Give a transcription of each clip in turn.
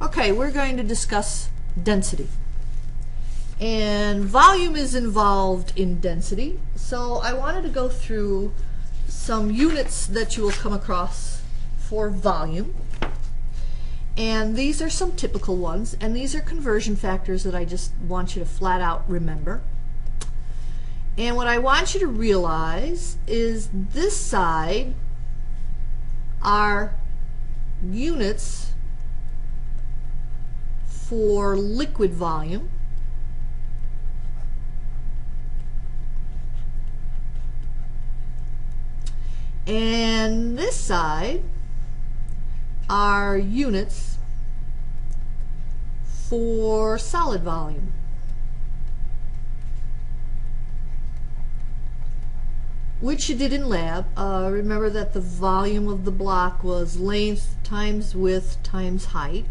Okay, we're going to discuss density. And volume is involved in density, so I wanted to go through some units that you will come across for volume. And these are some typical ones, and these are conversion factors that I just want you to flat out remember. And what I want you to realize is this side are units for liquid volume, and this side are units for solid volume. Which you did in lab. Remember that the volume of the block was length times width times height.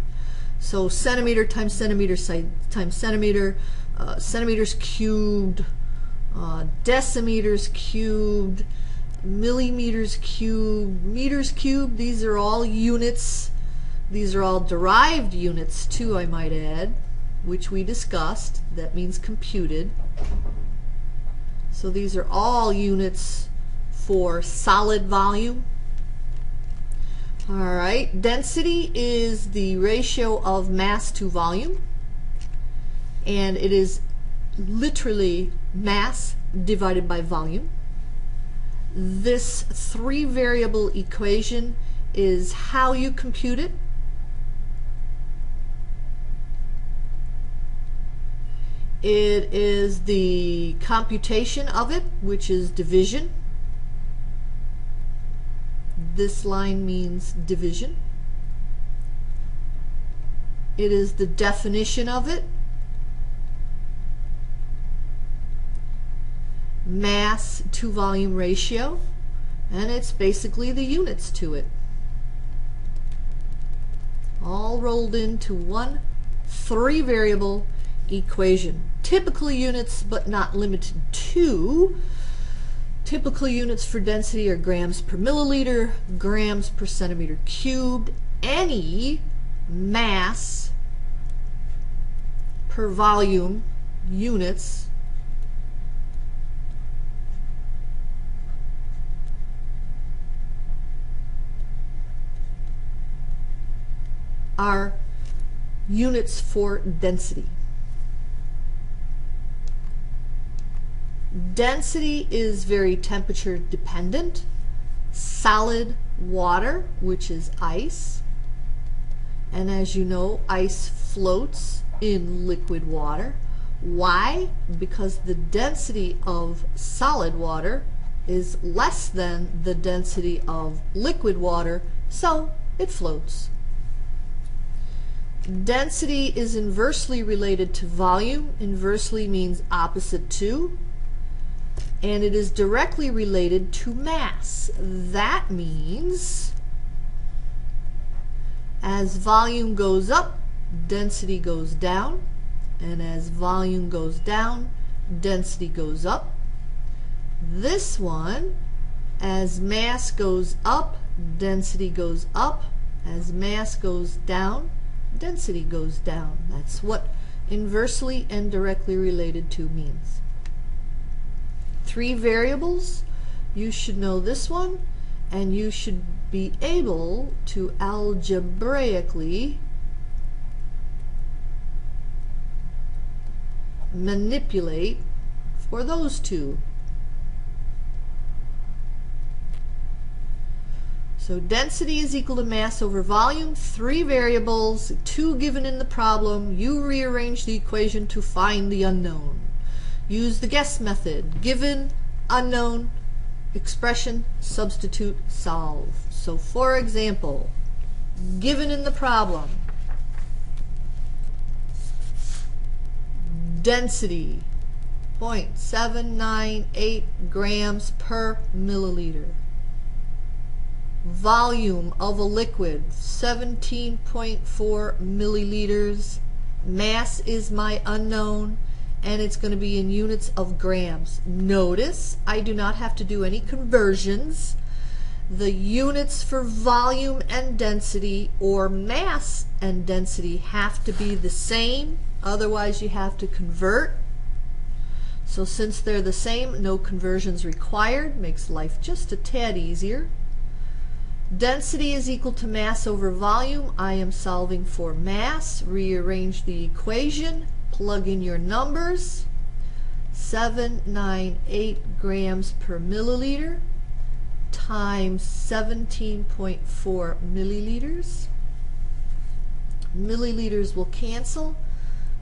So centimeter times centimeter times centimeter, centimeters cubed, decimeters cubed, millimeters cubed, meters cubed. These are all units. These are all derived units too, I might add, which we discussed. That means computed. So these are all units for solid volume. All right, density is the ratio of mass to volume, and it is literally mass divided by volume. This three-variable equation is how you compute it. It is the computation of it, which is division. This line means division. It is the definition of it. Mass to volume ratio, and it's basically the units to it. All rolled into one three-variable equation. Typical units, but not limited to. Typical units for density are grams per milliliter, grams per centimeter cubed. Any mass per volume units are units for density. Density is very temperature dependent. Solid water, which is ice, and as you know, ice floats in liquid water. Why? Because the density of solid water is less than the density of liquid water, so it floats. Density is inversely related to volume. Inversely means opposite to. And it is directly related to mass. That means as volume goes up, density goes down, and as volume goes down, density goes up. This one, as mass goes up, density goes up. As mass goes down, density goes down. That's what inversely and directly related to means. Three variables, you should know this one, and you should be able to algebraically manipulate for those two. So density is equal to mass over volume, three variables, two given in the problem. You rearrange the equation to find the unknown. Use the guess method. Given, unknown, expression, substitute, solve. So for example, given in the problem, density 0.798 grams per milliliter. Volume of a liquid 17.4 milliliters. Mass is my unknown, and it's going to be in units of grams. Notice I do not have to do any conversions. the units for volume and density, or mass and density, have to be the same. Otherwise, you have to convert. So since they're the same, no conversions required. Makes life just a tad easier. Density is equal to mass over volume. I am solving for mass. Rearrange the equation. Plug in your numbers. 798 grams per milliliter times 17.4 milliliters. Milliliters will cancel.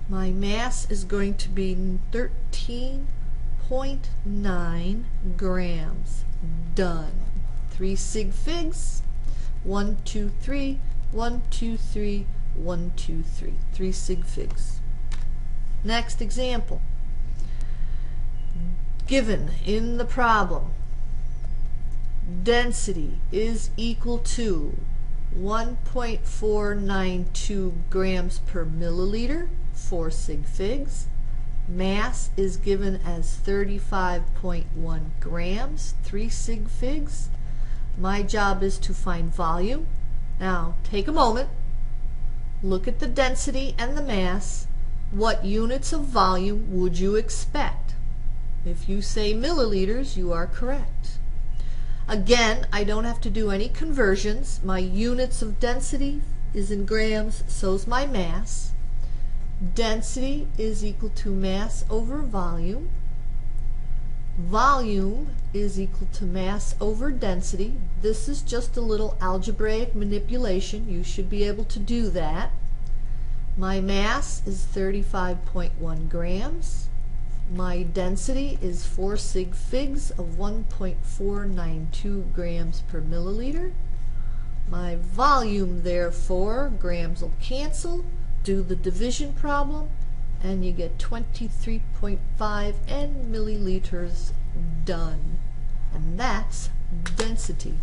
My mass is going to be 13.9 grams. Done. 3 sig figs. 1, 2, 3, 1, 2, 3, 1, 2, 3. 3 sig figs. Next example. Given in the problem, density is equal to 1.492 grams per milliliter, 4 sig figs. Mass is given as 35.1 grams, 3 sig figs. My job is to find volume. Now, take a moment, look at the density and the mass. What units of volume would you expect? If you say milliliters, you are correct. Again, I don't have to do any conversions. My units of density is in grams, so's my mass. Density is equal to mass over volume. Volume is equal to mass over density. This is just a little algebraic manipulation. You should be able to do that. My mass is 35.1 grams. My density is 4 sig figs of 1.492 grams per milliliter. My volume, therefore, grams will cancel. Do the division problem, and you get 23.5 N milliliters. Done. And that's density.